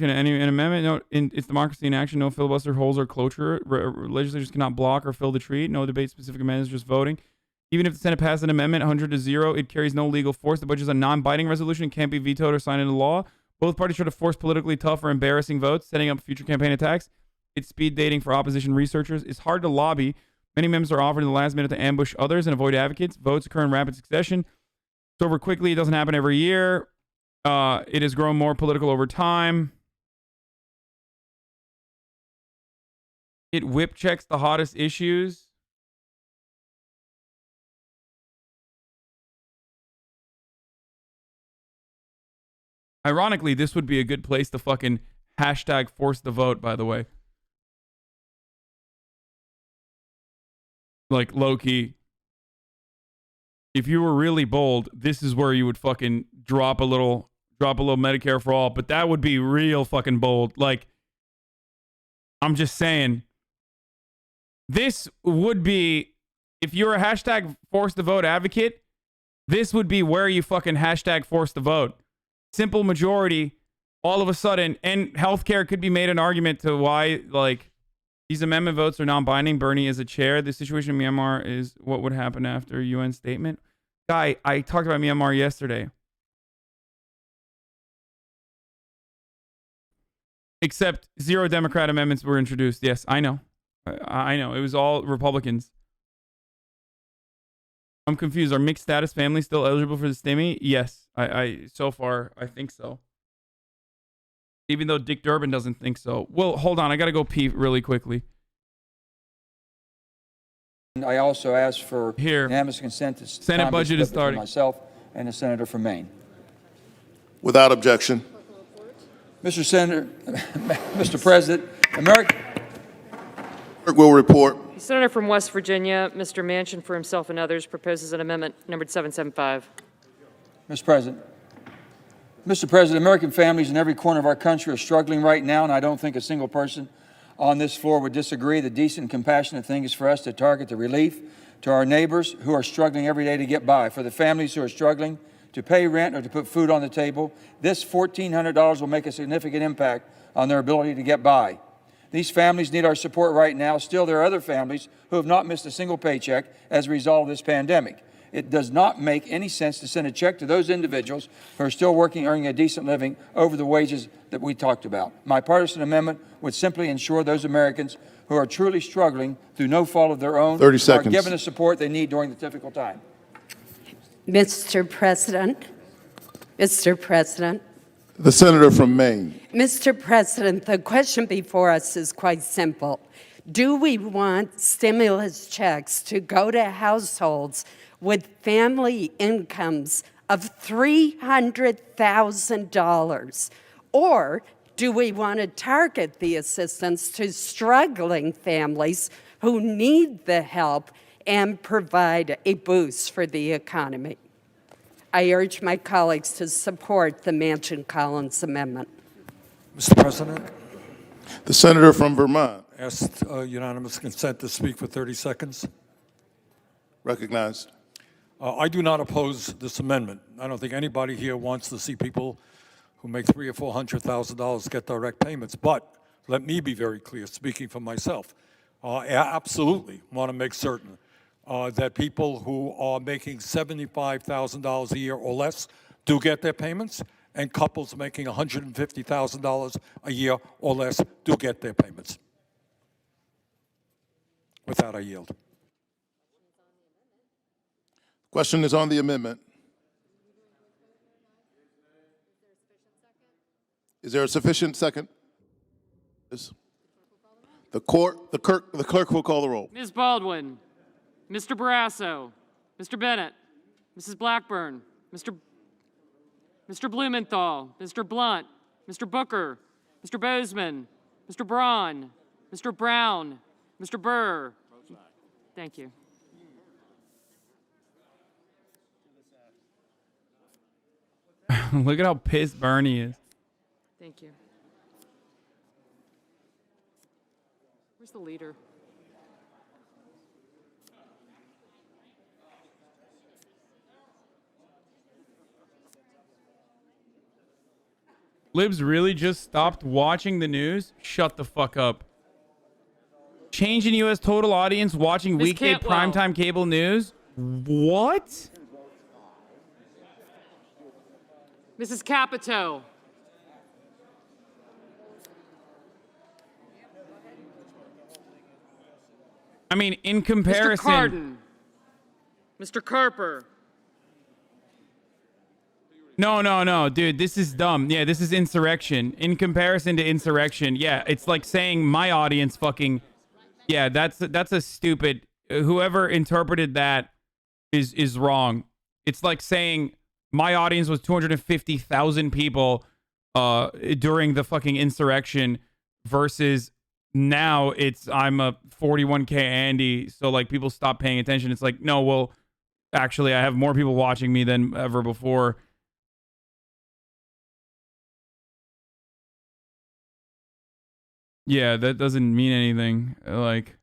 An amendment, no, it's democracy in action. No filibuster holes or cloture. Legislators cannot block or fill the treat. No debate, specific amendments, just voting. Even if the Senate passes an amendment 100-0, it carries no legal force. The budget is a non-binding resolution, can't be vetoed or signed into law. Both parties try to force politically tough or embarrassing votes, setting up future campaign attacks. It's speed dating for opposition researchers. It's hard to lobby. Many members are offered in the last minute to ambush others and avoid advocates. Votes occur in rapid succession. It's over quickly. It doesn't happen every year. It has grown more political over time. It whip checks the hottest issues. Ironically, this would be a good place to fucking hashtag force the vote, by the way. Like, low-key. If you were really bold, this is where you would fucking drop a little Medicare for all. But that would be real fucking bold. Like, I'm just saying. This would be, if you're a hashtag force the vote advocate, this would be where you fucking hashtag force the vote. Simple majority, all of a sudden, and healthcare could be made an argument to why, like, these amendment votes are non-binding. Bernie is a chair. The situation in Myanmar is what would happen after a UN statement. Guy, I talked about Myanmar yesterday. Except 0 Democrat amendments were introduced. Yes, I know. I know. It was all Republicans. I'm confused. Are mixed status families still eligible for the STIMI? Yes. I so far, I think so. Even though Dick Durbin doesn't think so. Well, hold on. I got to go pee really quickly. I also asked for unanimous consent to Senate budget is starting. Myself and the senator from Maine. Without objection. Mr. Senator, Mr. President, America will report. The senator from West Virginia, Mr. Manchin, for himself and others, proposes an amendment numbered 775. Mr. President, American families in every corner of our country are struggling right now, and I don't think a single person on this floor would disagree. The decent and compassionate thing is for us to target the relief to our neighbors who are struggling every day to get by. For the families who are struggling to pay rent or to put food on the table, this $1,400 will make a significant impact on their ability to get by. These families need our support right now. Still, there are other families who have not missed a single paycheck as a result of this pandemic. It does not make any sense to send a check to those individuals who are still working, earning a decent living over the wages that we talked about. My partisan amendment would simply ensure those Americans who are truly struggling through no fault of their own 30 seconds. are given the support they need during the difficult time. Mr. President, The senator from Maine. Mr. President, the question before us is quite simple. Do we want stimulus checks to go to households with family incomes of $300,000? Or do we want to target the assistance to struggling families who need the help and provide a boost for the economy? I urge my colleagues to support the Manchin-Collins amendment. Mr. President, The senator from Vermont. asked unanimous consent to speak for 30 seconds. Recognized. I do not oppose this amendment. I don't think anybody here wants to see people who make $300,000 or $400,000 get direct payments. But let me be very clear, speaking for myself. I absolutely want to make certain that people who are making $75,000 a year or less do get their payments, and couples making $150,000 a year or less do get their payments. With that, I yield. Question is on the amendment. Is there a sufficient second? Yes. The clerk will call the roll. Ms. Baldwin, Mr. Barrasso, Mr. Bennett, Mrs. Blackburn, Mr. Blumenthal, Mr. Blunt, Mr. Booker, Mr. Bozeman, Mr. Braun, Mr. Brown, Mr. Burr. Thank you. Look at how pissed Bernie is. Thank you. Where's the leader? Libs really just stopped watching the news? Shut the fuck up. Change in U.S. total audience watching Ms. weekday Cantwell. primetime cable news? What? Mrs. Capito. I mean, in Mr. comparison... Cardin. Mr. Carper. No, dude, this is dumb. Yeah, this is insurrection. In comparison to insurrection, yeah, it's like saying my audience fucking... Yeah, that's a stupid... Whoever interpreted that is wrong. It's like saying my audience was 250,000 people during the fucking insurrection versus now it's I'm a 41K Andy, so like people stop paying attention. It's like, no, well, actually I have more people watching me than ever before. Yeah, that doesn't mean anything. Like,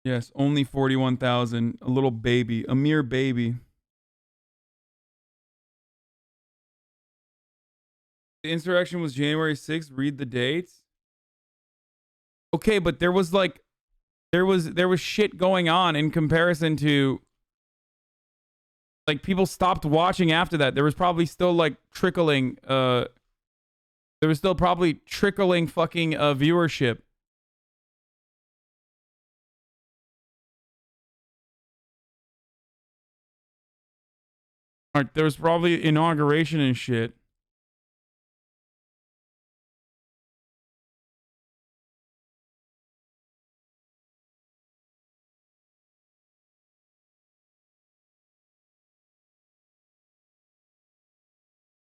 yes, only 41,000. A little baby, a mere baby. The insurrection was January 6th. Read the dates. Okay, but there was like, there was shit going on in comparison to, like, people stopped watching after that. There was probably still like trickling, there was still probably trickling fucking viewership. Like, there was probably inauguration and shit.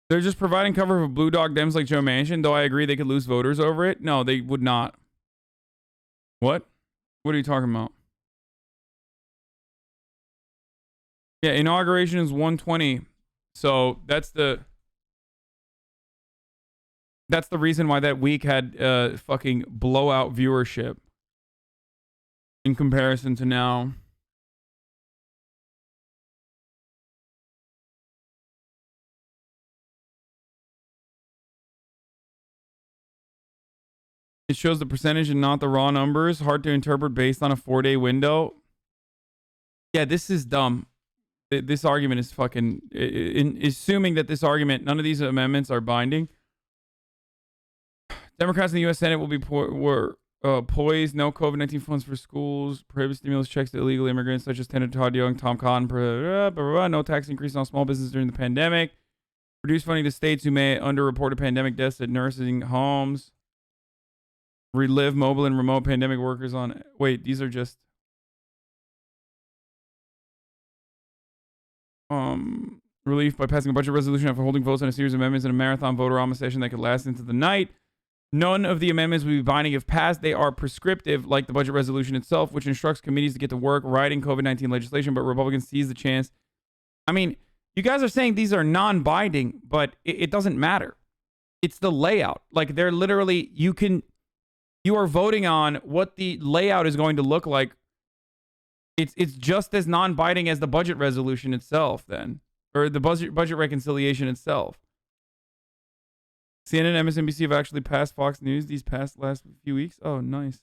They're just providing cover for blue dog Dems like Joe Manchin, though I agree they could lose voters over it. No, they would not. What? What are you talking about? Yeah, inauguration is 120. So that's the reason why that week had fucking blowout viewership in comparison to now. It shows the percentage and not the raw numbers. Hard to interpret based on a 4-day window. Yeah, this is dumb. This argument is fucking... assuming that this argument, none of these amendments are binding. Democrats in the U.S. Senate will be poised. No COVID-19 funds for schools. Prohibit stimulus checks to illegal immigrants such as Senator Todd Young, Tom Cotton. No tax increase on small business during the pandemic. Reduce funding to states who may underreported pandemic deaths at nursing homes. Relive mobile and remote pandemic workers on... Wait, these are just... relief by passing a budget resolution after holding votes on a series of amendments in a marathon voter-rama session that could last into the night. None of the amendments will be binding if passed. They are prescriptive, like the budget resolution itself, which instructs committees to get to work writing COVID-19 legislation, but Republicans seize the chance. I mean, you guys are saying these are non-binding, but it doesn't matter. It's the layout. Like, they're literally... You are voting on what the layout is going to look like. It's just as non-binding as the budget resolution itself, then, or the budget reconciliation itself. CNN and MSNBC have actually passed Fox News these last few weeks. Oh, nice.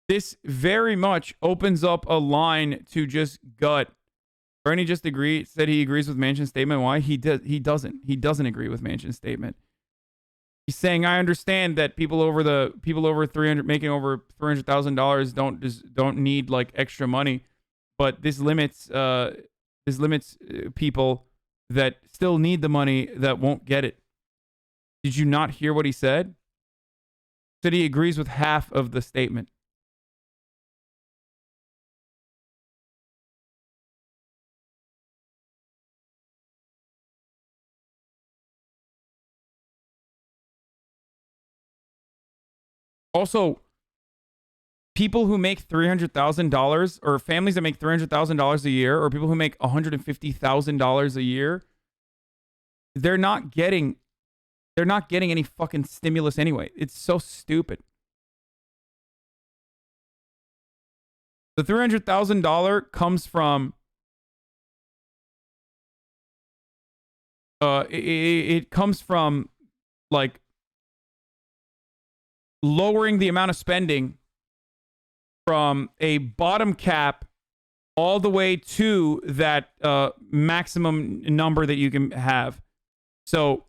This very much opens up a line to just gut. Bernie just said he agrees with Manchin's statement. Why? He doesn't. He doesn't agree with Manchin's statement. He's saying, I understand that people over 300 making over $300,000 don't need like extra money, but this limits people that still need the money that won't get it. Did you not hear what he said? He said he agrees with half of the statement. Also, people who make $300,000 or families that make $300,000 a year or people who make $150,000 a year, they're not getting They're not getting any fucking stimulus anyway. It's so stupid. The $300,000 comes from it comes from like lowering the amount of spending from a bottom cap all the way to that maximum number that you can have. So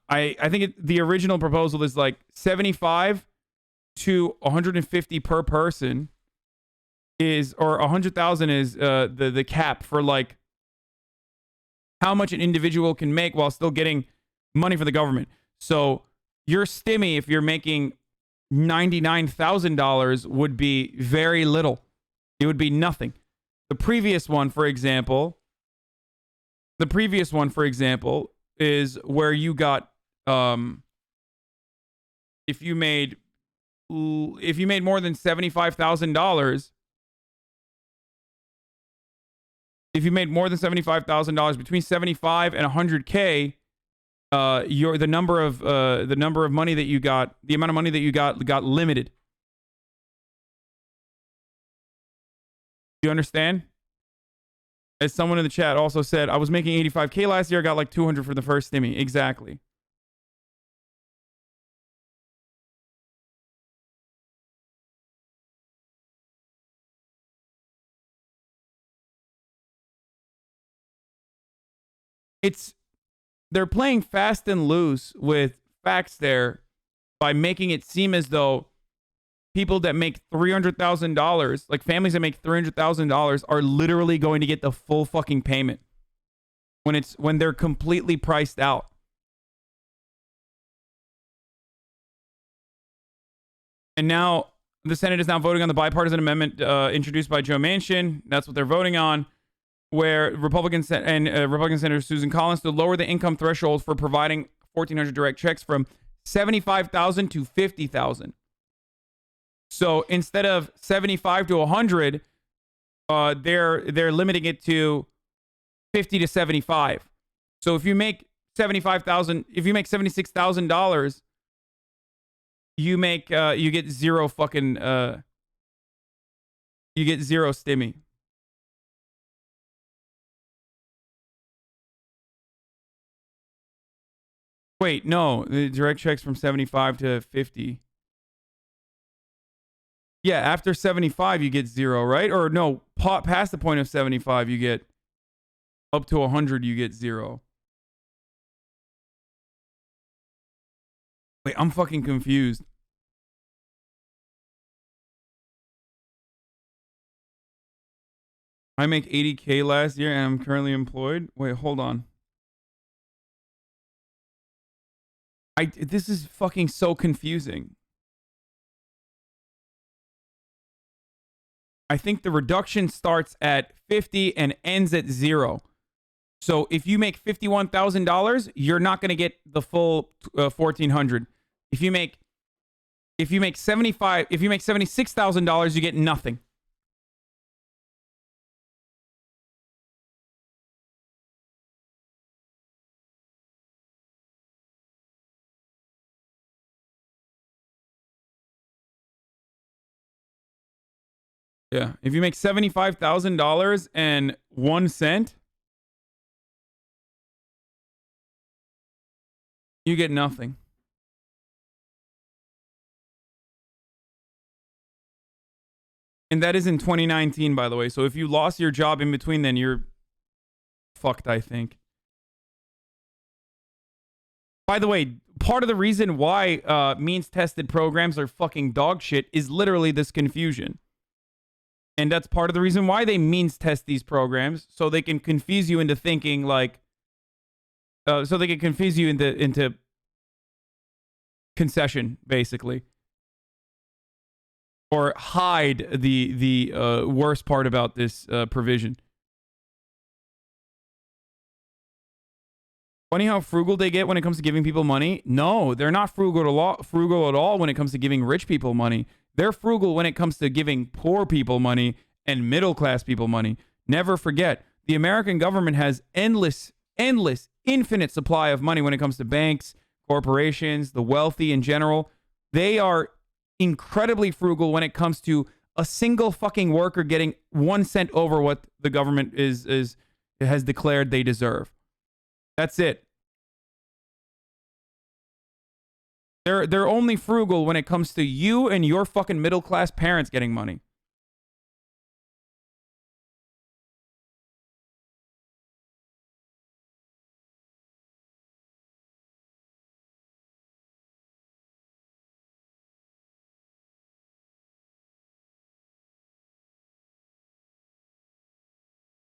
I think the original proposal is like 75 to 150 per person is, or 100,000 is the cap for like how much an individual can make while still getting money from the government. So your stimmy, if you're making $99,000, would be very little. It would be nothing. The previous one, for example, is where you got if you made more than $75,000. If you made more than $75,000, between 75 and 100K, the number of money that you got, the amount of money that you got limited. Do you understand? As someone in the chat also said, I was making 85K last year, I got like 200 for the first stimmy. Exactly. They're playing fast and loose with facts there by making it seem as though people that make $300,000, like families that make $300,000, are literally going to get the full fucking payment when they're completely priced out. And now the Senate is now voting on the bipartisan amendment introduced by Joe Manchin. That's what they're voting on, where Republican Senator Susan Collins to lower the income threshold for providing 1,400 direct checks from $75,000 to $50,000. So instead of 75 to 100, they're limiting it to 50 to 75. So if you make $76,000, you get zero fucking you get zero stimmy. Wait, no, the direct checks from 75 to 50. Yeah, after 75 you get zero, right? Or no, past the point of 75 you get up to 100 you get zero. Wait, I'm fucking confused. I make 80K last year and I'm currently employed. Wait, hold on. This is fucking so confusing. I think the reduction starts at 50 and ends at 0. So if you make $51,000, you're not going to get the full 1,400. If you make $76,000, you get nothing. Yeah, if you make $75,000 and 1 cent, you get nothing. And that is in 2019, by the way. So if you lost your job in between, then you're fucked, I think. By the way, part of the reason why means-tested programs are fucking dog shit is literally this confusion. And that's part of the reason why they means test these programs, so they can confuse you into thinking like, so they can confuse you into concession, basically, or hide the worst part about this provision. Funny how frugal they get when it comes to giving people money. No, they're not frugal at all when it comes to giving rich people money. They're frugal when it comes to giving poor people money and middle-class people money. Never forget, the American government has infinite supply of money when it comes to banks, corporations, the wealthy in general, they are incredibly frugal when it comes to a single fucking worker getting 1 cent over what the government has declared they deserve. That's it. They're only frugal when it comes to you and your fucking middle class parents getting money.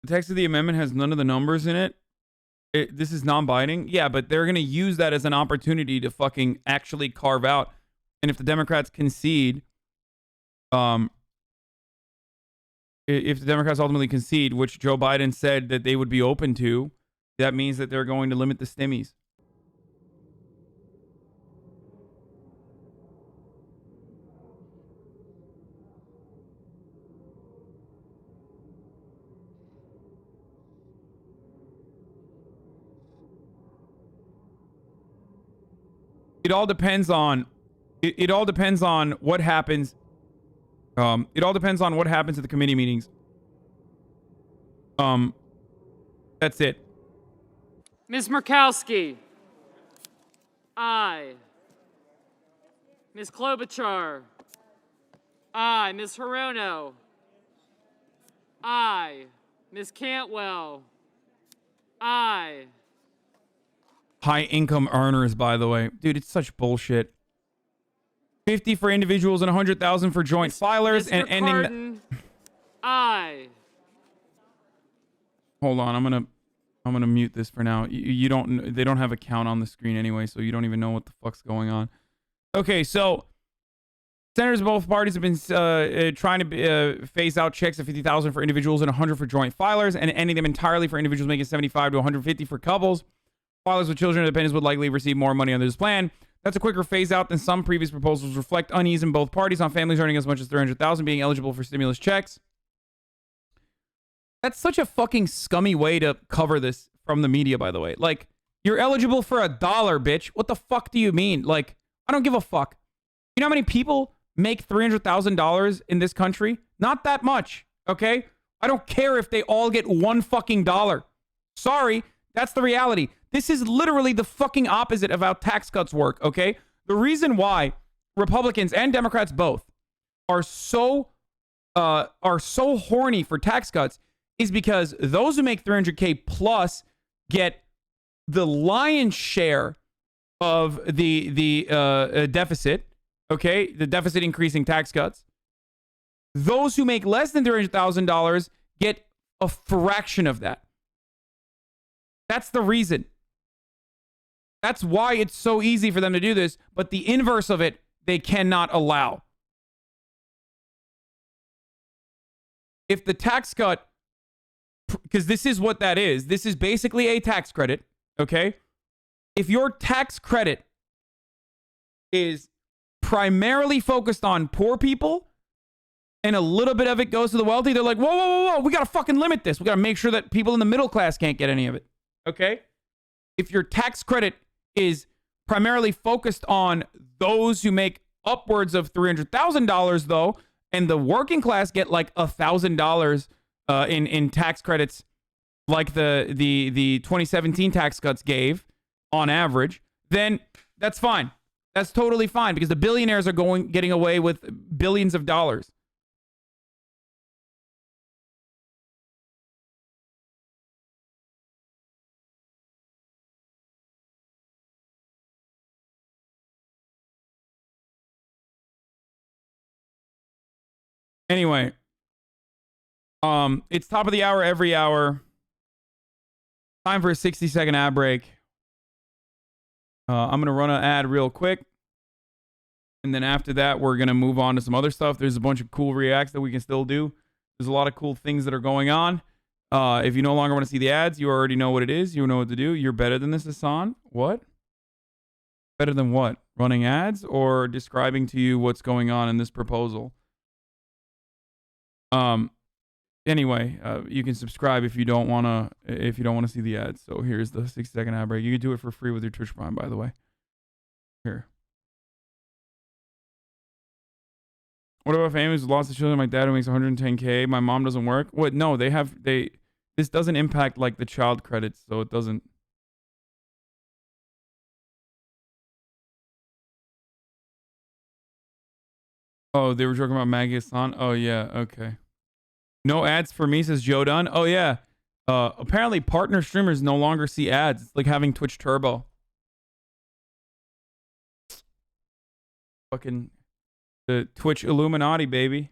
The text of the amendment has none of the numbers in it. This is non-binding. Yeah, but they're going to use that as an opportunity to fucking actually carve out. And if the Democrats concede, if the Democrats ultimately concede, which Joe Biden said that they would be open to, that means that they're going to limit the stimmies. It all depends on it all depends on what happens. It all depends on what happens at the committee meetings. That's it. Ms. Murkowski. Aye. Ms. Klobuchar. Aye. Ms. Hirono. Aye. Ms. Cantwell. Aye. High income earners, by the way. Dude, it's such bullshit. 50 for individuals and 100,000 for joint filers Mr. and ending Cardin. Aye. Hold on, I'm gonna mute this for now. They don't have a count on the screen anyway, so you don't even know what the fuck's going on. Okay, so senators of both parties have been trying to phase out checks of 50,000 for individuals and 100 for joint filers, and ending them entirely for individuals making 75 to 150 for couples. Filers with children and dependents would likely receive more money under this plan. That's a quicker phase out than some previous proposals. Reflect unease in both parties on families earning as much as 300,000 being eligible for stimulus checks. That's such a fucking scummy way to cover this from the media, by the way. Like, you're eligible for $1, bitch. What the fuck do you mean? Like, I don't give a fuck. You know how many people make $300,000 in this country? Not that much, okay? I don't care if they all get $1 fucking dollar. Sorry, that's the reality. This is literally the fucking opposite of how tax cuts work, okay? The reason why Republicans and Democrats both are so horny for tax cuts is because those who make 300K plus get the lion's share of the deficit, okay? The deficit increasing tax cuts. Those who make less than $300,000 get a fraction of that. That's the reason. That's why it's so easy for them to do this, but the inverse of it, they cannot allow. If the tax cut, because this is what that is, this is basically a tax credit, okay? If your tax credit is primarily focused on poor people and a little bit of it goes to the wealthy, they're like, whoa, whoa, whoa, whoa, we got to fucking limit this. We got to make sure that people in the middle class can't get any of it, okay? If your tax credit is primarily focused on those who make upwards of $300,000, though, and the working class get like $1,000 in tax credits, like the 2017 tax cuts gave on average, then that's fine. That's totally fine because the billionaires are getting away with billions of dollars. Anyway, it's top of the hour every hour. Time for a 60-second ad break. I'm going to run an ad real quick. And then after that, we're going to move on to some other stuff. There's a bunch of cool reacts that we can still do. There's a lot of cool things that are going on. If you no longer want to see the ads, you already know what it is. You know what to do. You're better than this, Hassan. What? Better than what? Running ads or describing to you what's going on in this proposal? Anyway, you can subscribe if you don't want to see the ads. So here's the 60-second ad break. You can do it for free with your Twitch Prime, by the way. Here. What about families with lots of children? My dad who makes 110K. My mom doesn't work. What? No, this doesn't impact like the child credits, so it doesn't. Oh, they were joking about Maggie Hassan. Oh yeah, okay. No ads for me, says Joe Dunn. Oh yeah. Apparently partner streamers no longer see ads. It's like having Twitch Turbo. Fucking the Twitch Illuminati, baby.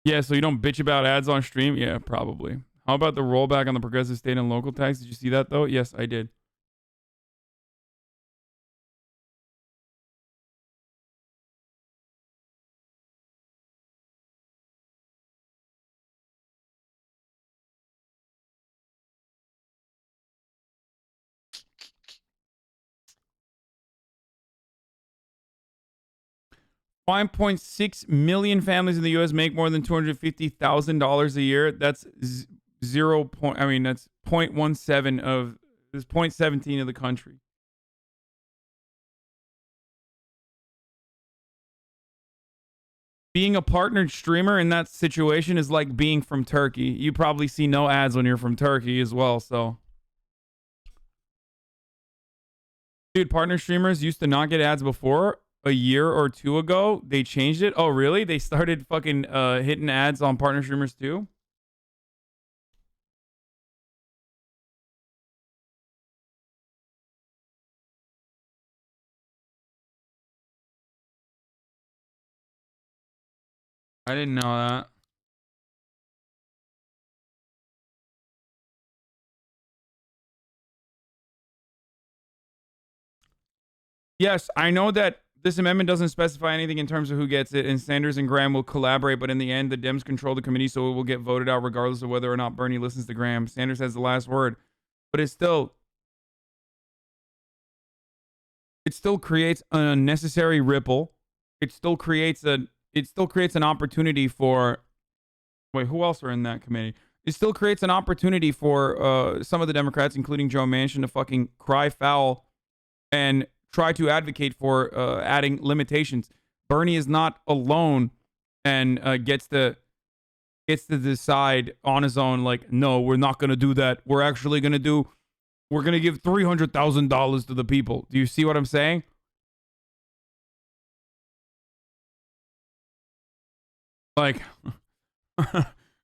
Yeah, so you don't bitch about ads on stream? Yeah, probably. How about the rollback on the progressive state and local tax? Did you see that though? Yes, I did. $5.6 million families in the U.S. make more than $250,000 a year. That's that's 0.17 of this 0.17 of the country. Being a partnered streamer in that situation is like being from Turkey. You probably see no ads when you're from Turkey as well, so. Dude, partner streamers used to not get ads before. A year or two ago, they changed it. Oh, really? They started fucking hitting ads on partner streamers too? I didn't know that. Yes, I know that this amendment doesn't specify anything in terms of who gets it, and Sanders and Graham will collaborate, but in the end, the Dems control the committee, so it will get voted out regardless of whether or not Bernie listens to Graham. Sanders has the last word. But it still creates an unnecessary ripple. It still creates an opportunity for wait, who else are in that committee? It still creates an opportunity for some of the Democrats, including Joe Manchin, to fucking cry foul and try to advocate for adding limitations. Bernie is not alone and gets to decide on his own, like, no, we're not going to do that. We're actually going to give $300,000 to the people. Do you see what I'm saying? Like,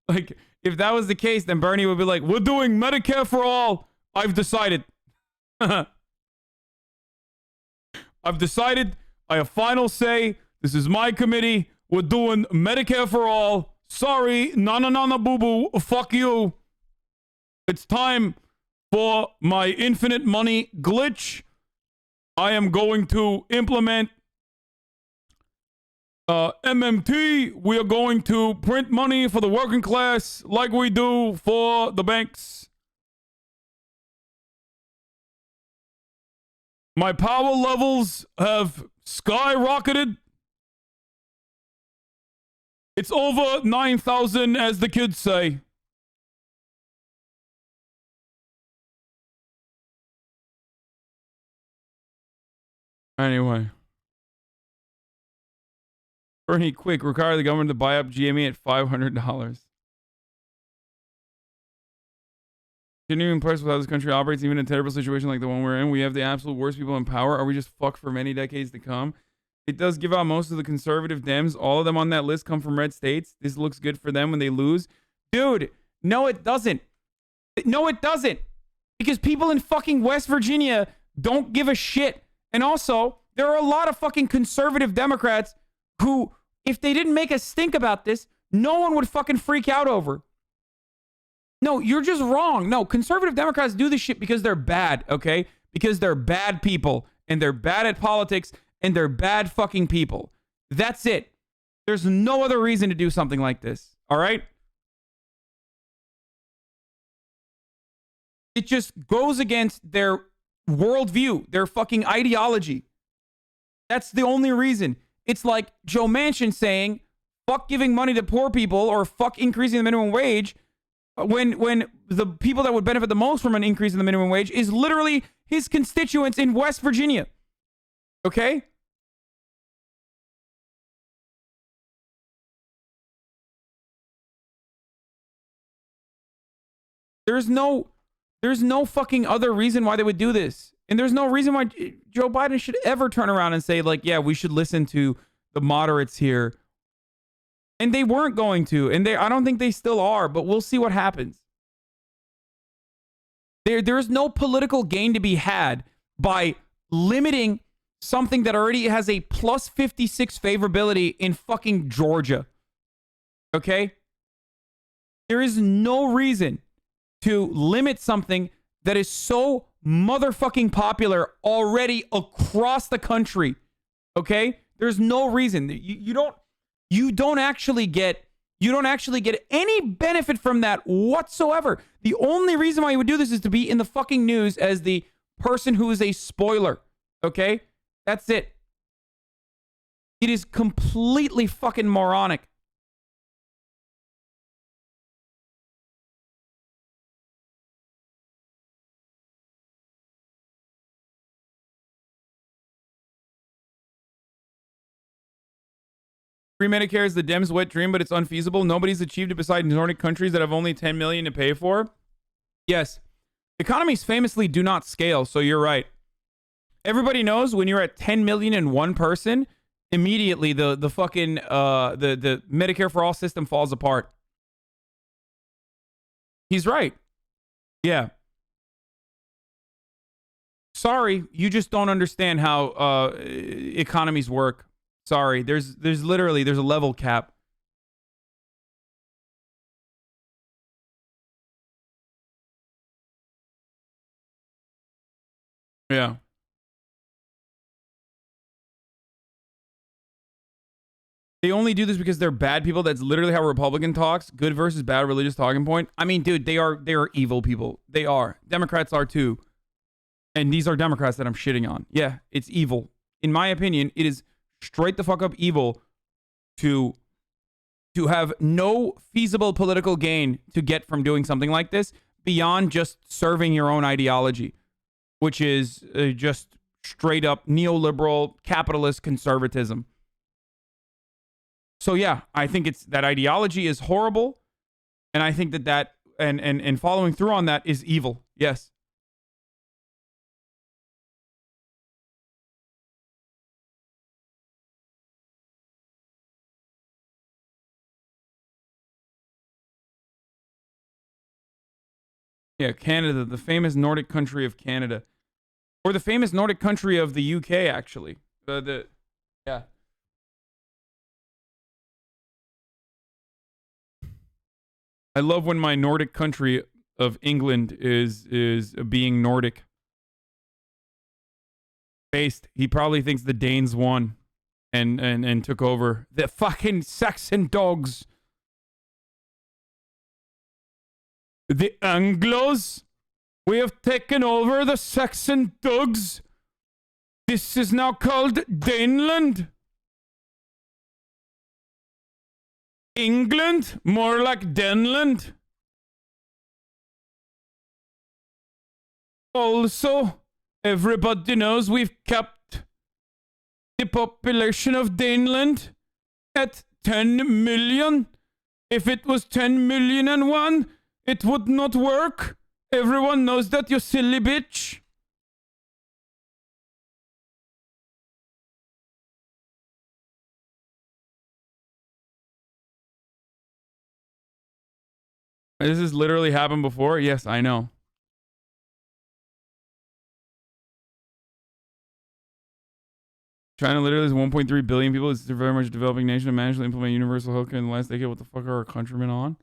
like if that was the case, then Bernie would be like, we're doing Medicare for all. I've decided. I've decided. I have final say. This is my committee. We're doing Medicare for all. Sorry, na boo boo. Fuck you. It's time for my infinite money glitch. I am going to implement MMT. We are going to print money for the working class like we do for the banks. My power levels have skyrocketed. It's over 9,000, as the kids say. Anyway. Bernie, quick, require the government to buy up GME at $500. Continuing price with how this country operates, even in a terrible situation like the one we're in, we have the absolute worst people in power. Are we just fucked for many decades to come? It does give out most of the conservative Dems. All of them on that list come from red states. This looks good for them when they lose. Dude, no, it doesn't. No, it doesn't. Because people in fucking West Virginia don't give a shit. And also, there are a lot of fucking conservative Democrats who, if they didn't make a stink about this, no one would fucking freak out over. No, you're just wrong. No, conservative Democrats do this shit because they're bad, okay? Because they're bad people, and they're bad at politics, and they're bad fucking people. That's it. There's no other reason to do something like this, all right? It just goes against their worldview, their fucking ideology. That's the only reason. It's like Joe Manchin saying, fuck giving money to poor people or fuck increasing the minimum wage when the people that would benefit the most from an increase in the minimum wage is literally his constituents in West Virginia. Okay? There's no fucking other reason why they would do this. And there's no reason why Joe Biden should ever turn around and say, like, yeah, we should listen to the moderates here. And they weren't going to. And I don't think they still are, but we'll see what happens. There's no political gain to be had by limiting something that already has a plus 56 favorability in fucking Georgia. Okay? There is no reason to limit something that is so motherfucking popular already across the country. Okay? There's no reason. You don't actually get any benefit from that whatsoever. The only reason why you would do this is to be in the fucking news as the person who is a spoiler. Okay? That's it. It is completely fucking moronic. Free Medicare is the Dems' wet dream, but it's unfeasible. Nobody's achieved it besides Nordic countries that have only 10 million to pay for. Yes. Economies famously do not scale, so you're right. Everybody knows when you're at 10 million in one person, immediately the fucking the Medicare for all system falls apart. He's right. Yeah. Sorry, you just don't understand how economies work. Sorry, there's literally a level cap. Yeah. They only do this because they're bad people. That's literally how Republican talks. Good versus bad religious talking point. I mean, dude, they are evil people. They are. Democrats are too. And these are Democrats that I'm shitting on. Yeah, it's evil. In my opinion, it is straight the fuck up evil to have no feasible political gain to get from doing something like this beyond just serving your own ideology, which is just straight up neoliberal capitalist conservatism. So yeah, I think that ideology is horrible, and I think that and following through on that is evil. Yes. Yeah, Canada, the famous Nordic country of Canada. Or the famous Nordic country of the UK, actually. Yeah. I love when my Nordic country of England is being Nordic based. He probably thinks the Danes won and took over. The fucking Saxon dogs. The Anglos, we have taken over the Saxon dogs. This is now called Daneland. England, more like Denland. Also, everybody knows we've kept the population of Daneland at 10 million. If it was 10 million and one, it would not work. Everyone knows that, you silly bitch. This has literally happened before? Yes, I know. China literally has 1.3 billion people. It's a very much developing nation and managed to implement universal healthcare in the last decade. What the fuck are our countrymen on?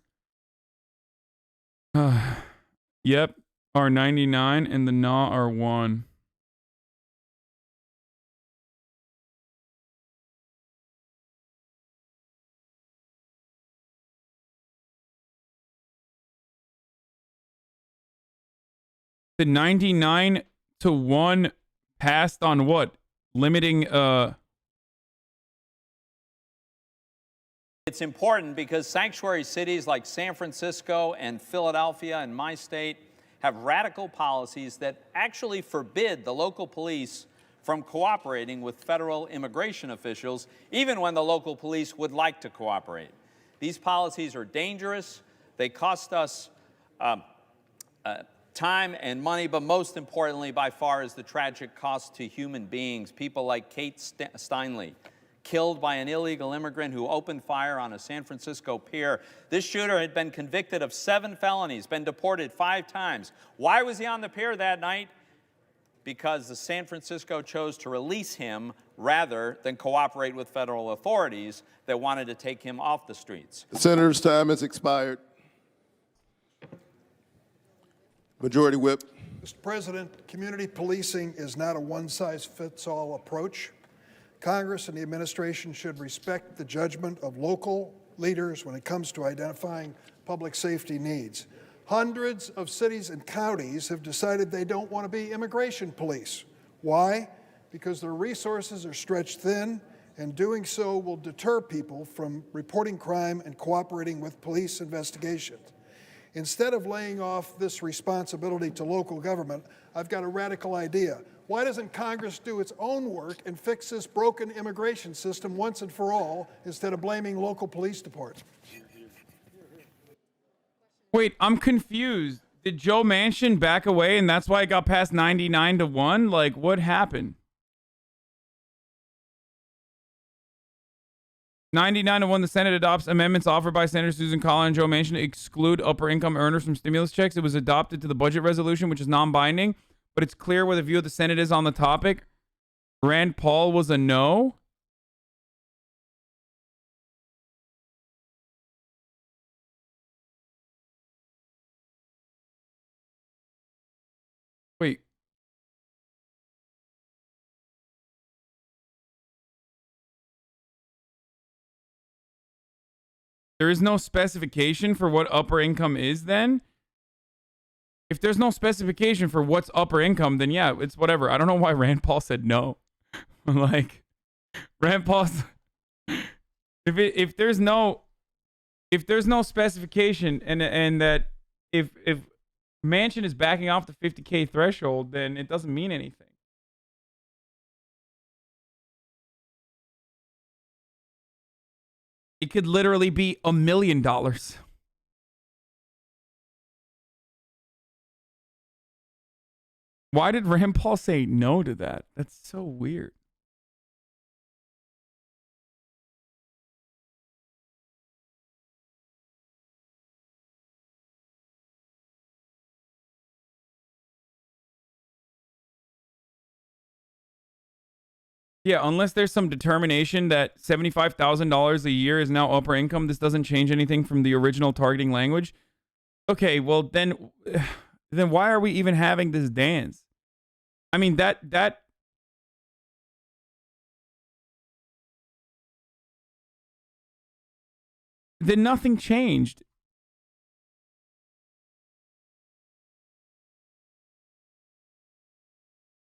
Yep. Are 99 and the nah are 1. The 99 to 1 passed on what? limiting It's important because sanctuary cities like San Francisco and Philadelphia and my state have radical policies that actually forbid the local police from cooperating with federal immigration officials, even when the local police would like to cooperate. These policies are dangerous. They cost us time and money, but most importantly, by far, is the tragic cost to human beings. People like Kate Steinle, killed by an illegal immigrant who opened fire on a San Francisco pier. This shooter had been convicted of 7 felonies, been deported 5 times. Why was he on the pier that night? Because the San Francisco chose to release him rather than cooperate with federal authorities that wanted to take him off the streets. The senator's time has expired. Majority Whip. Mr. President, community policing is not a one-size-fits-all approach. Congress and the administration should respect the judgment of local leaders when it comes to identifying public safety needs. Hundreds of cities and counties have decided they don't want to be immigration police. Why? Because their resources are stretched thin, and doing so will deter people from reporting crime and cooperating with police investigations. Instead of laying off this responsibility to local government, I've got a radical idea. Why doesn't Congress do its own work and fix this broken immigration system once and for all instead of blaming local police departments? Wait, I'm confused. Did Joe Manchin back away and that's why it got past 99-1? Like, what happened? 99-1, the Senate adopts amendments offered by Senator Susan Collins and Joe Manchin to exclude upper-income earners from stimulus checks. It was adopted to the budget resolution, which is non-binding, but it's clear where the view of the Senate is on the topic. Rand Paul was a no. Wait. There is no specification for what upper income is then? If there's no specification for what's upper income, then yeah, it's whatever. I don't know why Rand Paul said no. Like, Rand Paul's... If there's no specification and that if Manchin is backing off the 50K threshold, then it doesn't mean anything. It could literally be $1 million. Why did Rand Paul say no to that? That's so weird. Yeah, unless there's some determination that $75,000 a year is now upper income, this doesn't change anything from the original targeting language. Okay, well then why are we even having this dance? I mean, that then nothing changed.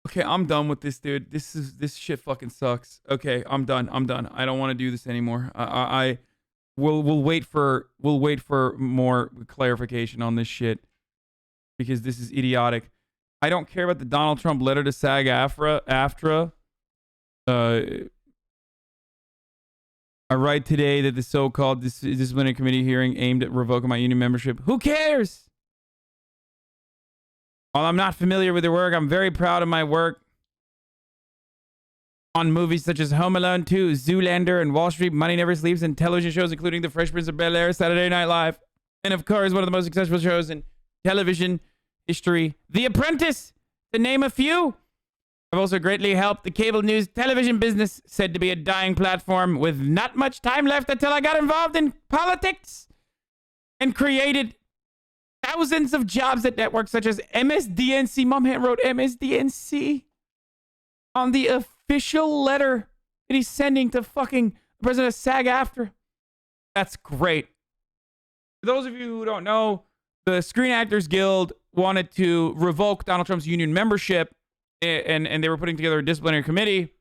Okay, I'm done with this, dude. This shit fucking sucks. Okay, I'm done. I don't want to do this anymore. We'll wait for more clarification on this shit because this is idiotic. I don't care about the Donald Trump letter to SAG-AFTRA. I write today that the so-called disciplinary committee hearing aimed at revoking my union membership. Who cares? While I'm not familiar with their work, I'm very proud of my work on movies such as Home Alone 2, Zoolander, and Wall Street, Money Never Sleeps, and television shows including The Fresh Prince of Bel-Air, Saturday Night Live, and of course, one of the most successful shows in television history, The Apprentice, to name a few. I've also greatly helped the cable news television business, said to be a dying platform with not much time left until I got involved in politics and created thousands of jobs at networks such as MSDNC. My man wrote MSDNC on the official letter that he's sending to fucking the president of SAG-AFTRA. That's great. For those of you who don't know, the Screen Actors Guild wanted to revoke Donald Trump's union membership, and they were putting together a disciplinary committee.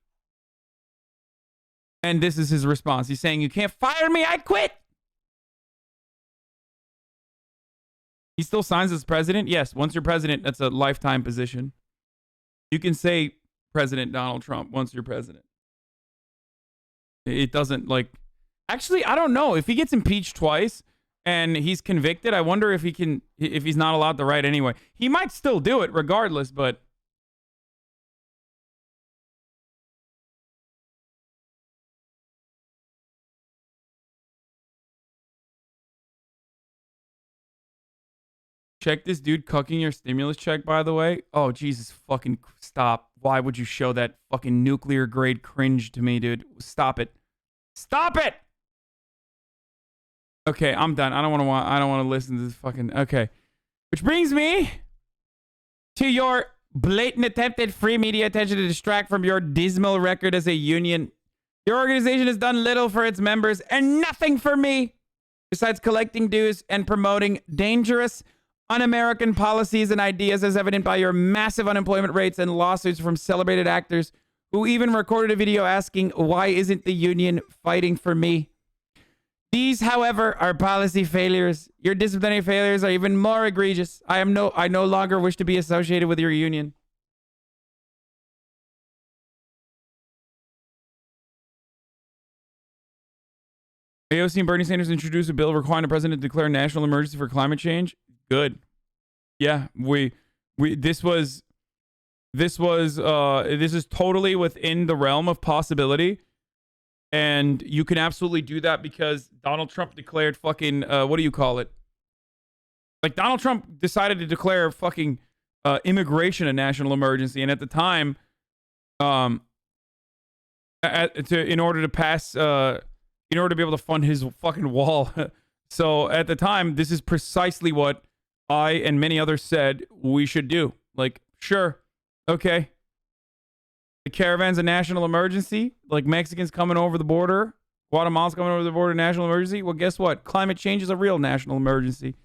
And this is his response. He's saying, "You can't fire me. I quit." He still signs as president? Yes. Once you're president, that's a lifetime position. You can say President Donald Trump once you're president. It doesn't like... Actually, I don't know. If he gets impeached twice and he's convicted, I wonder if he's not allowed to write anyway. He might still do it regardless, but... Check this dude cucking your stimulus check, by the way. Oh, Jesus, fucking stop. Why would you show that fucking nuclear grade cringe to me, dude? Stop it. Stop it! Okay, I'm done. I don't want to listen to this fucking... Okay. Which brings me to your blatant attempted free media attention to distract from your dismal record as a union. Your organization has done little for its members and nothing for me, besides collecting dues and promoting dangerous, un-American policies and ideas, as evident by your massive unemployment rates and lawsuits from celebrated actors who even recorded a video asking, "Why isn't the union fighting for me?" These, however, are policy failures. Your disciplinary failures are even more egregious. I no longer wish to be associated with your union. AOC and Bernie Sanders introduced a bill requiring the president to declare a national emergency for climate change. Good. Yeah, this is totally within the realm of possibility. And you can absolutely do that because Donald Trump declared fucking, what do you call it? Like, Donald Trump decided to declare fucking immigration a national emergency. And at the time, in order to be able to fund his fucking wall. So at the time, this is precisely what I and many others said we should do. Like, sure, okay. The caravan's a national emergency. Like, Mexicans coming over the border, Guatemala's coming over the border, national emergency. Well, guess what? Climate change is a real national emergency.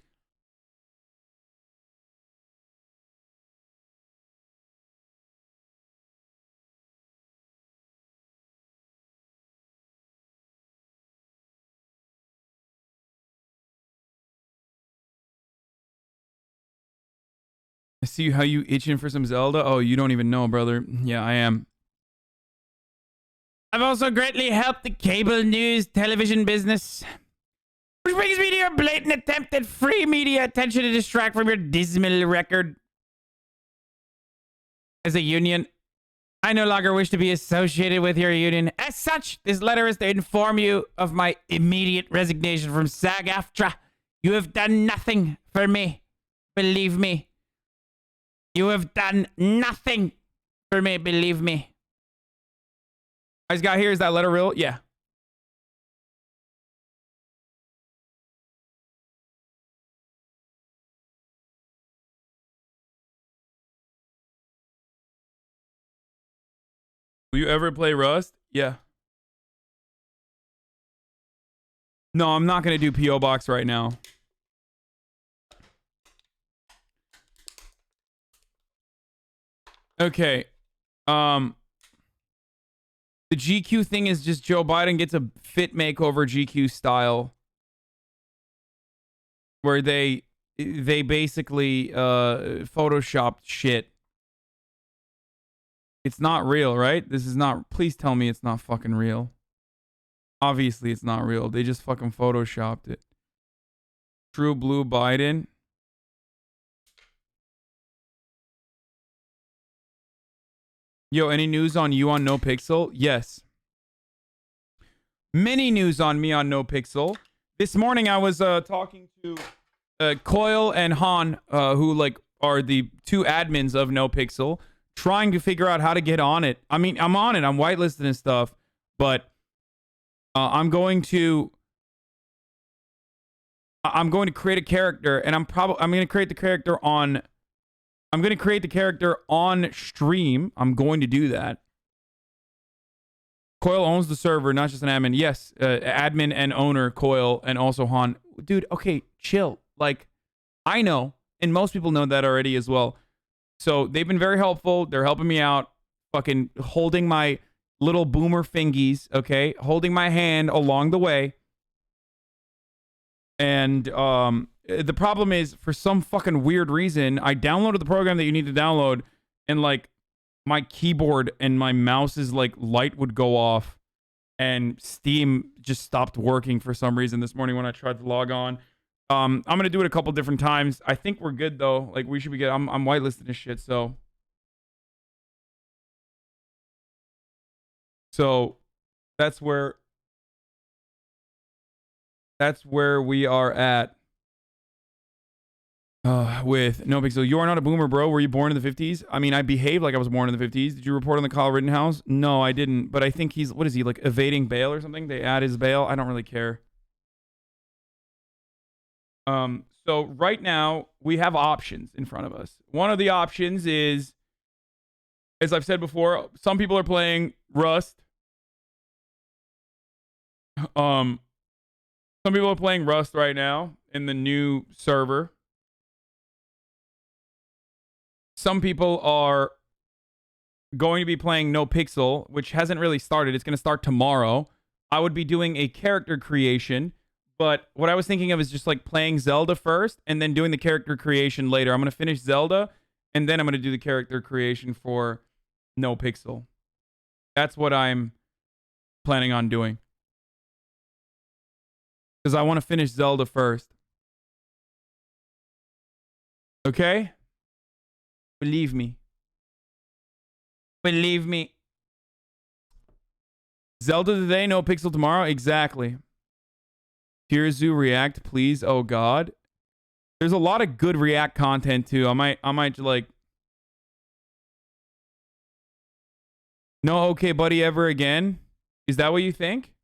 I see how you itching for some Zelda. Oh, you don't even know, brother. Yeah, I am. I've also greatly helped the cable news television business. Which brings me to your blatant attempt at free media attention to distract from your dismal record. As a union, I no longer wish to be associated with your union. As such, this letter is to inform you of my immediate resignation from SAG-AFTRA. You have done nothing for me. Believe me. You have done nothing for me, believe me. I just got here. Is that letter real? Yeah. Will you ever play Rust? Yeah. No, I'm not going to do P.O. Box right now. Okay. The GQ thing is just Joe Biden gets a fit makeover GQ style. Where they basically photoshopped shit. It's not real, right? This is not... Please tell me it's not fucking real. Obviously it's not real. They just fucking photoshopped it. True Blue Biden. Yo, any news on you on No Pixel? Yes. Many news on me on No Pixel. This morning I was talking to Coyle and Han, who like are the two admins of No Pixel, trying to figure out how to get on it. I mean, I'm on it. I'm whitelisted and stuff, but I'm going to create a character, and I'm going to create the character on. I'm going to create the character on stream. I'm going to do that. Coyle owns the server, not just an admin. Yes, admin and owner, Coyle, and also Han. Dude, okay, chill. Like, I know, and most people know that already as well. So they've been very helpful. They're helping me out, fucking holding my little boomer fingies, okay, holding my hand along the way. And the problem is, for some fucking weird reason, I downloaded the program that you need to download, and like my keyboard and my mouse's like light would go off, and Steam just stopped working for some reason this morning when I tried to log on. I'm gonna do it a couple different times. I think we're good though. Like we should be good. I'm whitelisted this shit, so that's where we are at. With No Pixel. You are not a boomer, bro. Were you born in the 50s? I mean, I behaved like I was born in the 50s. Did you report on the Kyle Rittenhouse? No, I didn't. But I think he's, what is he, like evading bail or something? They add his bail. I don't really care. So right now we have options in front of us. One of the options is, as I've said before, some people are playing Rust. Some people are playing Rust right now in the new server. Some people are going to be playing No Pixel, which hasn't really started. It's going to start tomorrow. I would be doing a character creation, but what I was thinking of is just like playing Zelda first and then doing the character creation later. I'm going to finish Zelda and then I'm going to do the character creation for No Pixel. That's what I'm planning on doing. Because I want to finish Zelda first. Okay? Believe me. Believe me. Zelda today, No Pixel tomorrow? Exactly. Tears Zoo React, please. Oh, God. There's a lot of good React content, too. I might like... No Okay Buddy ever again? Is that what you think?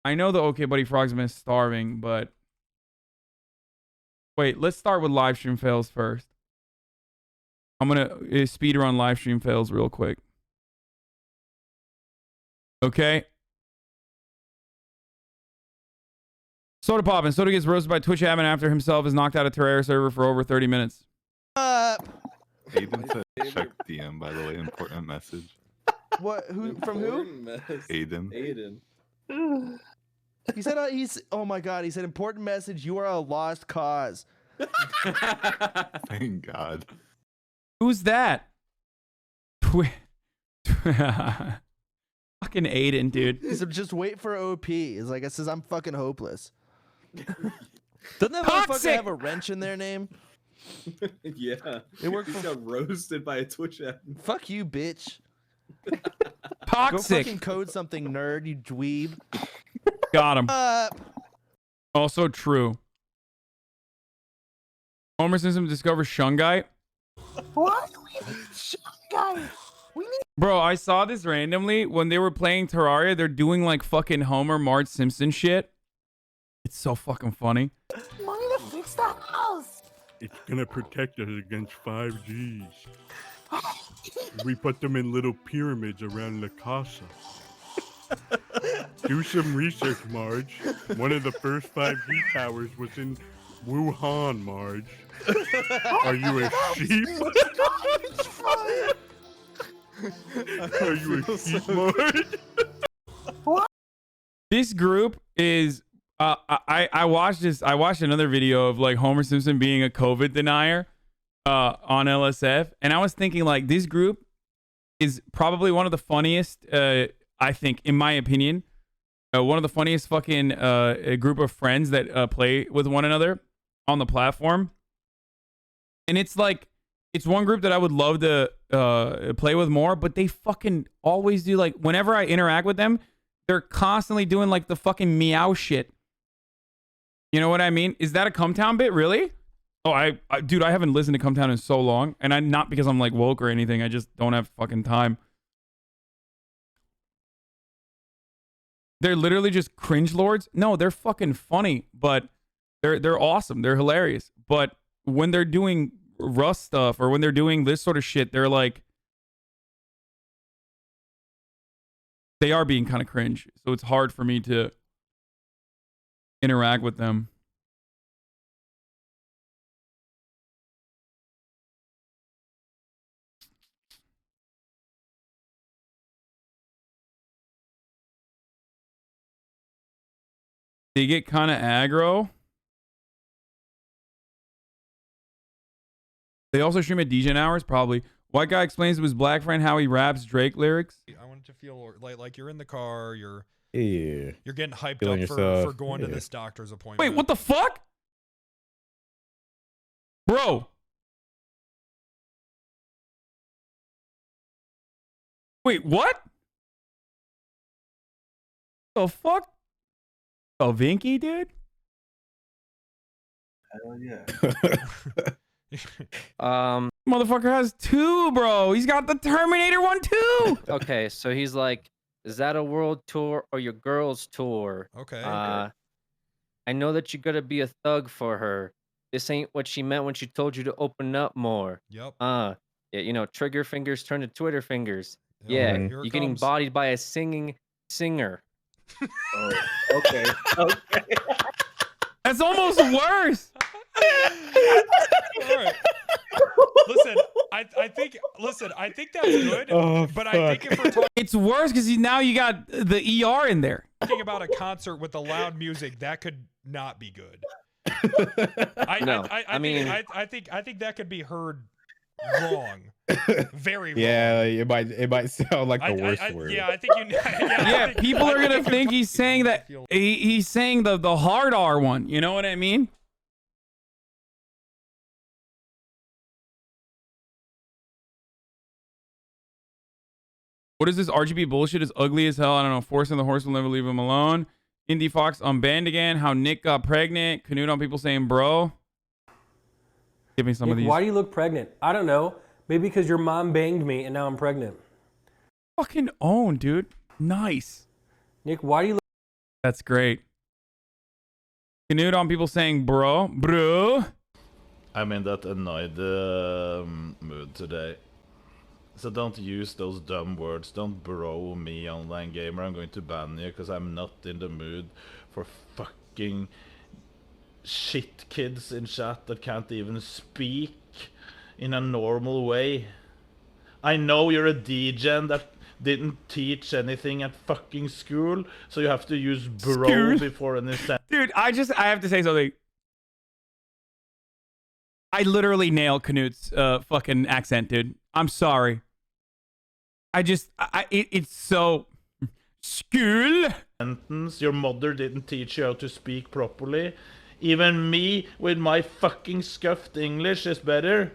I know the Okay Buddy Frog's been starving, but... Wait, let's start with live stream fails first. I'm going to speedrun live stream fails real quick. Okay. Soda poppin'. Soda gets roasted by Twitch admin after himself is knocked out of Terraria server for over 30 minutes. Aiden said check DM, by the way. Important message. What? Who? From who? Aiden. He said he's. Oh my God! He said important message. You are a lost cause. Thank God. Who's that? Fucking Aiden, dude. He said just wait for OP. It's like it says I'm fucking hopeless. Doesn't that motherfucker have a wrench in their name? Yeah. It worked. He got roasted by a Twitch admin. Fuck you, bitch. Toxic. Go fucking code something, nerd. You dweeb. Got him. Also true. Homer Simpson discovers Shungai. What? We need Shungai. Bro, I saw this randomly when they were playing Terraria. They're doing like fucking Homer Marge Simpson shit. It's so fucking funny. Money to fix the house. It's gonna protect us against 5Gs. We put them in little pyramids around La Casa. Do some research, Marge. One of the first 5G towers was in Wuhan, Marge. Are you a sheep? Are you a sheep, Marge? What? This group is I watched this. I watched another video of like Homer Simpson being a COVID denier on LSF, and I was thinking like this group is probably one of the funniest. I think, in my opinion, one of the funniest fucking group of friends that play with one another on the platform. And it's like, it's one group that I would love to play with more, but they fucking always do, like, whenever I interact with them, they're constantly doing like the fucking meow shit. You know what I mean? Is that a Cumtown bit, really? Oh, dude, I haven't listened to Cumtown in so long, and not because I'm like woke or anything. I just don't have fucking time. They're literally just cringe lords. No, they're fucking funny, but they're awesome. They're hilarious. But when they're doing Rust stuff or when they're doing this sort of shit, they're like, they are being kind of cringe. So it's hard for me to interact with them. They get kind of aggro. They also stream at DJ hours, probably. White guy explains to his black friend how he raps Drake lyrics. I want it to feel like you're in the car, you're Yeah. you're getting hyped Feeling up yourself. for going to Yeah. this doctor's appointment. Wait, what the fuck? Bro. Wait, what? The fuck? Oh, Vinky, dude? Hell yeah. Motherfucker has two, bro. He's got the Terminator one too. Okay, so he's like, is that a world tour or your girl's tour? Okay. I know that you gotta be a thug for her. This ain't what she meant when she told you to open up more. Yep. Yeah, you know, trigger fingers turn to Twitter fingers. Here Yeah, it you're getting comes. bodied by a singing singer. Oh, okay. Okay. That's almost worse. All right. Listen, I think that's good. Oh, but I think if we're talking It's worse because now you got the ER in there. about a concert with the loud music, that could not be good. I think that could be heard wrong. Very wrong. Yeah, it might sound like the worst word. Yeah, I think you. Yeah, people are gonna think he's saying that he's saying the hard R one. You know what I mean? What is this RGB bullshit? Is ugly as hell. I don't know. Force and the horse will never leave him alone. Indie Fox unbanned again. How Nick got pregnant. Canute on people saying bro. Give me some of these. Why do you look pregnant? I don't know. Maybe because your mom banged me and now I'm pregnant. Fucking own, dude. Nice. Nick, why do you look... That's great. Canute on people saying bro. I'm in that annoyed mood today. So don't use those dumb words. Don't bro me, online gamer. I'm going to ban you because I'm not in the mood for fucking shit kids in chat that can't even speak in a normal way. I know you're a degen that didn't teach anything at fucking school, so you have to use bro School? before any sentence. Dude, I have to say something. I literally nailed Canute's fucking accent, dude. I'm sorry. It's so school. Sentence. Your mother didn't teach you how to speak properly. Even me with my fucking scuffed English is better.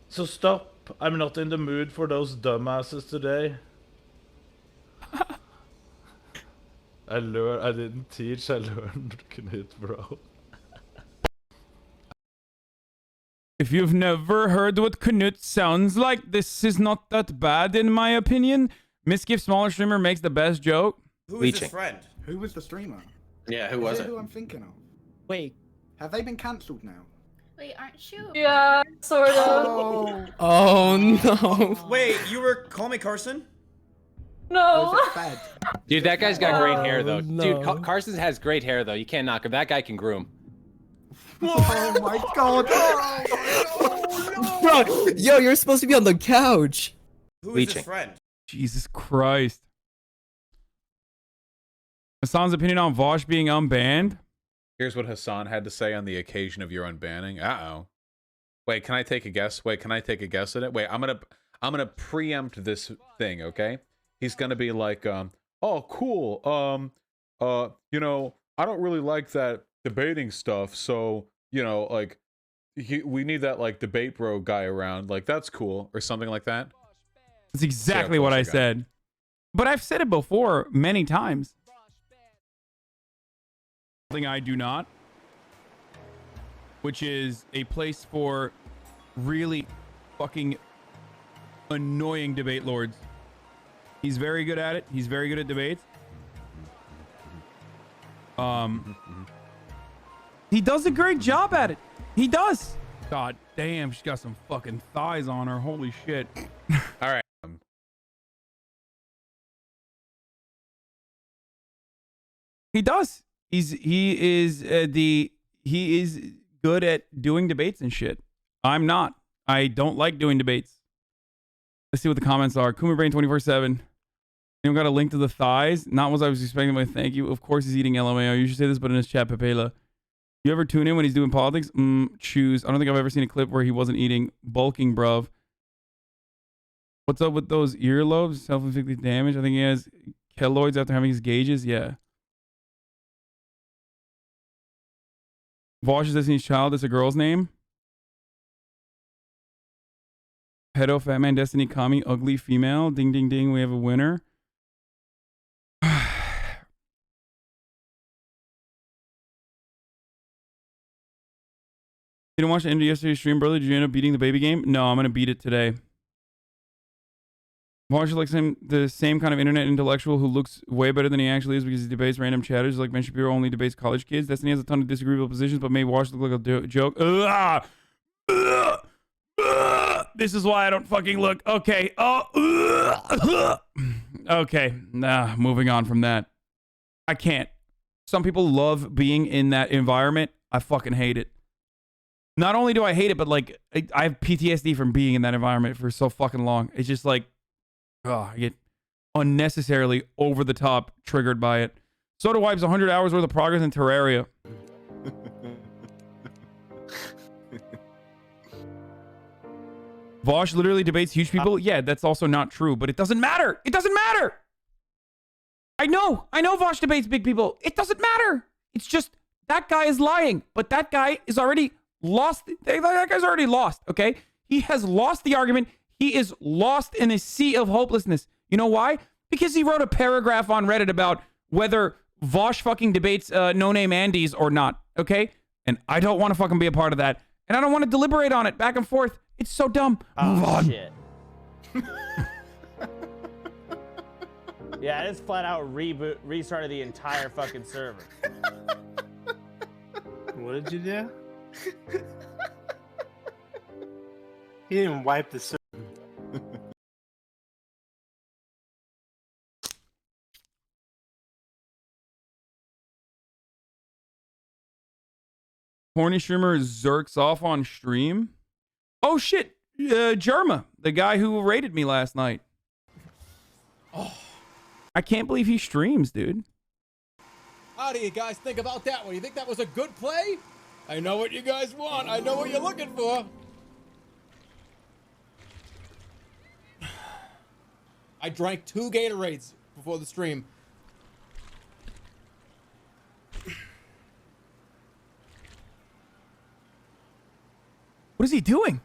So stop. I'm not in the mood for those dumbasses today. I didn't teach, I learned Knut, bro. If you've never heard what Canute sounds like, this is not that bad in my opinion. Misgift Smaller Streamer makes the best joke. Who is this friend? Who was the streamer? Yeah, who was Is it? who I'm thinking of? Wait. Have they been cancelled now? Wait, aren't you? Yeah, sort of. Oh. Oh no. Wait, you were Call Me Carson? No. Dude, that guy's got great hair though. no. Dude, Carson has great hair though. You can't knock him. That guy can groom. Oh my god! Bro, yo, you're supposed to be on the couch. Who is this friend? Jesus Christ. Hassan's opinion on Vosh being unbanned. Here's what Hassan had to say on the occasion of your unbanning. Uh-oh. Wait, can I take a guess? Wait, can I take a guess at it? Wait, I'm gonna preempt this thing, okay? He's gonna be like, oh, cool. You know, I don't really like that debating stuff, so, you know, like, we need that, like, debate bro guy around. Like, that's cool, or something like that. That's exactly what I said. But I've said it before many times. Something I do not, which is a place for really fucking annoying debate lords. He's very good at it. He's very good at debates. He does a great job at it. He does. God damn, she's got some fucking thighs on her. Holy shit. All right. He does. He is good at doing debates and shit. I'm not. I don't like doing debates. Let's see what the comments are. Kuma Brain 24/7. You got a link to the thighs. Not what I was expecting, but thank you. Of course he's eating LMAO. You should say this, but in his chat, Pepela. You ever tune in when he's doing politics? Choose. I don't think I've ever seen a clip where he wasn't eating. Bulking, bruv. What's up with those earlobes? Self-inflicted damage. I think he has keloids after having his gauges. Yeah. Vosh is Destiny's Child. It's a girl's name. Pedo, Fat Man, Destiny, Kami, ugly female. Ding, ding, ding. We have a winner. You didn't watch the end of yesterday's stream, brother? Did you end up beating the baby game? No, I'm going to beat it today. Vosh is like the same kind of internet intellectual who looks way better than he actually is because he debates random chatters. Like Ben Shapiro only debates college kids. Destiny has a ton of disagreeable positions, but made Vosh look like a joke. This is why I don't fucking look. Okay. Okay. Nah, moving on from that. I can't. Some people love being in that environment. I fucking hate it. Not only do I hate it, but like I have PTSD from being in that environment for so fucking long. It's just like, oh, I get unnecessarily over the top triggered by it. Soda wipes 100 hours worth of progress in Terraria. Vosh literally debates huge people. Yeah, that's also not true, but it doesn't matter. It doesn't matter. I know Vosh debates big people. It doesn't matter. It's just that guy is lying, but that guy is already lost. That guy's already lost, okay? He has lost the argument. He is lost in a sea of hopelessness. You know why? Because he wrote a paragraph on Reddit about whether Vosh fucking debates No Name Andes or not, okay? And I don't want to fucking be a part of that. And I don't want to deliberate on it back and forth. It's so dumb. Move on. Shit. Yeah, I just flat out restarted the entire fucking server. What did you do? He didn't wipe the server. Horny streamer zerks off on stream. Oh shit, Jerma, the guy who raided me last night. Oh, I can't believe he streams, dude. How do you guys think about that one? You think that was a good play? I know what you guys want. I know what you're looking for. I drank 2 Gatorades before the stream. What is he doing?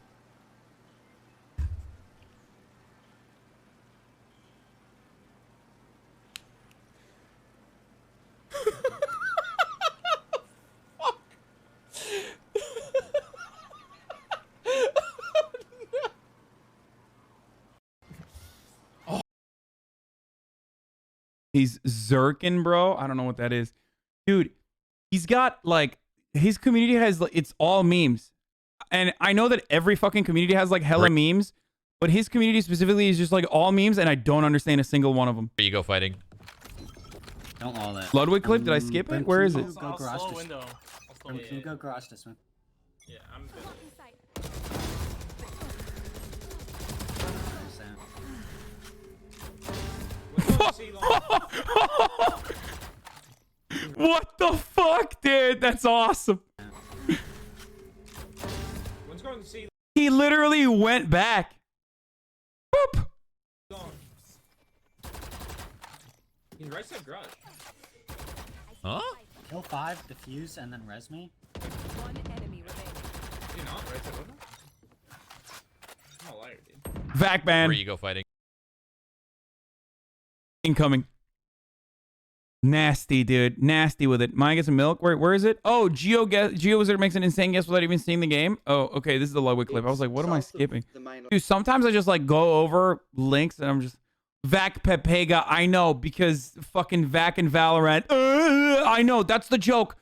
He's Zerkin, bro. I don't know what that is. Dude, he's got like, his community has, it's all memes. And I know that every fucking community has like hella memes, but his community specifically is just like all memes, and I don't understand a single one of them. There you go fighting. Don't all that. Ludwig clip? Did I skip it? Where is it? Go garage this. Can you go garage this one? Yeah, I'm good. What the fuck, dude? That's awesome. He literally went back. Boop. He's right side garage. Huh? Kill 5, defuse, and then res me. One enemy remaining. You're not right side window? I'm a liar, dude. Vac ban. Where you go fighting? Incoming. Nasty, dude. Nasty with it. Mine get some milk. Where is it? Oh, Geo Wizard makes an insane guess without even seeing the game. Oh, okay. This is the Ludwig clip. I was like, what am I skipping? Dude, sometimes I just like go over links and I'm just Vac Pepega. I know, because fucking Vac and Valorant. I know. That's the joke.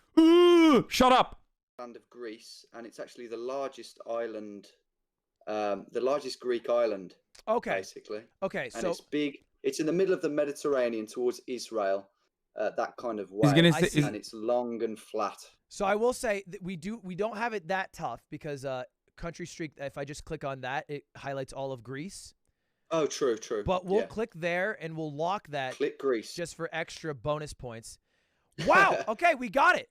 Shut up. Land of Greece, and it's actually the largest island, the largest Greek island. Okay. Basically. Okay. And So it's big. It's in the middle of the Mediterranean towards Israel. That kind of way, and it's long and flat. So I will say that we don't have it that tough because Country Streak. If I just click on that, it highlights all of Greece. Oh, true. But we'll click there and we'll lock that. Click Greece. Just for extra bonus points. Wow. Okay, we got it.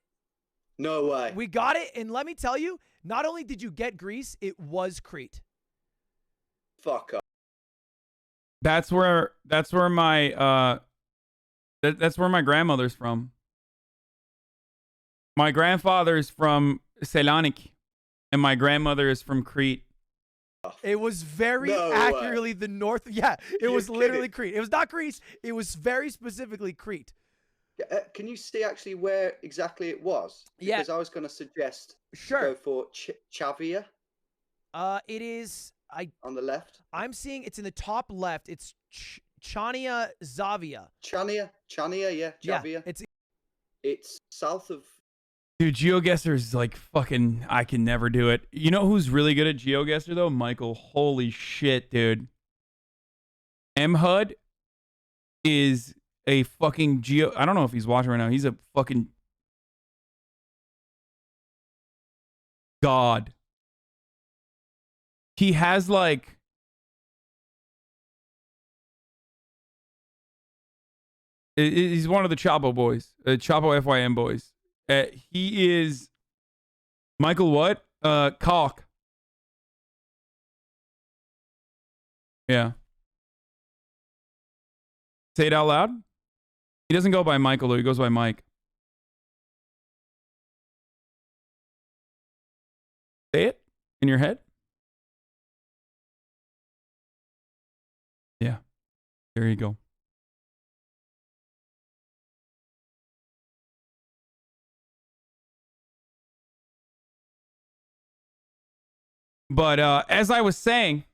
No way. We got it, and let me tell you, not only did you get Greece, it was Crete. Fuck up. That's where my that's where my grandmother's from. My grandfather's from Selanik, and my grandmother is from Crete. It was very accurately the north. Yeah, it was literally Crete. It was not Greece. It was very specifically Crete. Can you see actually where exactly it was? Yeah. Because I was going to suggest go for Chavia. It is on the left. I'm seeing it's in the top left. It's Chania Zavia. Chania, yeah, Chavia. Yeah, it's south of. Dude, GeoGuessr is like fucking. I can never do it. You know who's really good at GeoGuessr though? Michael. Holy shit, dude. MHUD is a fucking I don't know if he's watching right now. He's a fucking god. He has like he's one of the Chapo boys, Chapo FYM boys. He is Michael what? Cock. Yeah. Say it out loud. He doesn't go by Michael though. He goes by Mike. Say it in your head. Yeah. There you go. But as I was saying,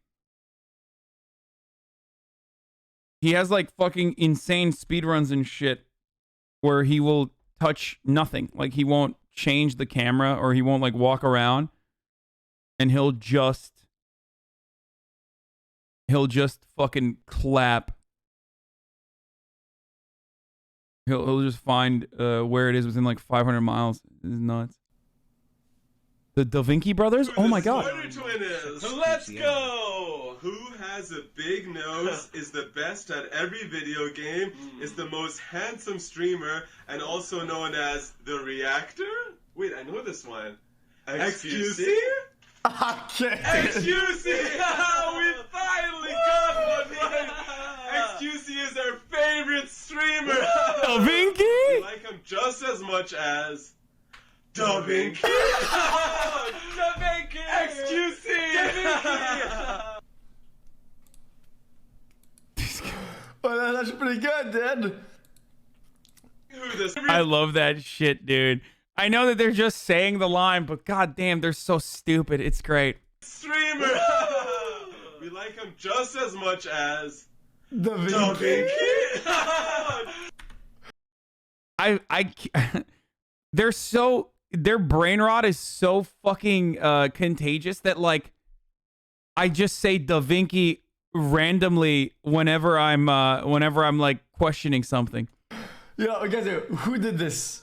he has like fucking insane speedruns and shit where he will touch nothing. Like he won't change the camera or he won't like walk around and he'll just fucking clap. He'll just find where it is within like 500 miles. This is nuts. The Da Vinci brothers? Oh my god. Let's go! Who has a big nose, is the best at every video game, is the most handsome streamer, and also known as the Reactor? Wait, I know this one. XQC? Okay. XQC! We finally got one right! XQC is our favorite streamer! Da Vinci? We like him just as much as Da Vinci! Da Vinci! XQC! Da Vinci! Well, that's pretty good, dude. I love that shit, dude. I know that they're just saying the line, but goddamn, they're so stupid. It's great. Streamer! We like him just as much as Da Vinci. Da Vinci! They're so, their brain rot is so fucking contagious that like I just say Da Vinci randomly whenever I'm like questioning something. Yeah, guys, who did this?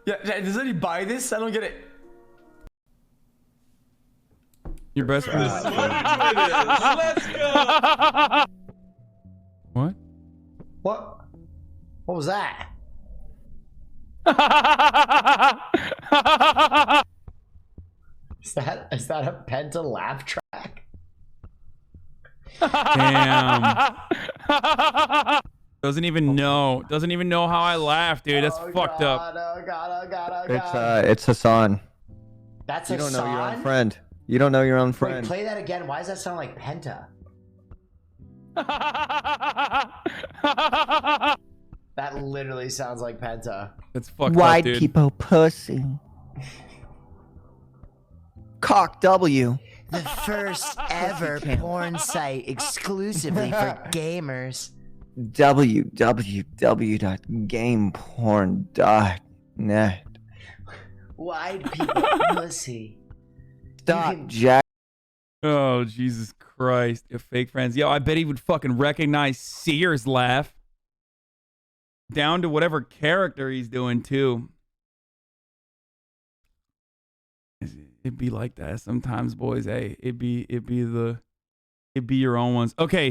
Yeah, does anybody buy this? I don't get it. Your best friend. Let's go! What? What was that? Is that a Penta laugh track? Damn. Doesn't even know how I laugh, dude. That's fucked up. Oh god. It's Hassan. That's You don't know your own Hassan? friend. You don't know your own Wait, friend. play that again. Why does that sound like Penta? That literally sounds like Penta. That's fucked Wide up, dude. people pussy. Cock W. The first ever porn site exclusively for gamers. www.gameporn.net. Wide people pussy. Stop, Jack. Oh, Jesus Christ. Your fake friends. Yo, I bet he would fucking recognize Sears' laugh. Down to whatever character he's doing, too. It'd be like that sometimes, boys. Hey, it'd be your own ones. Okay,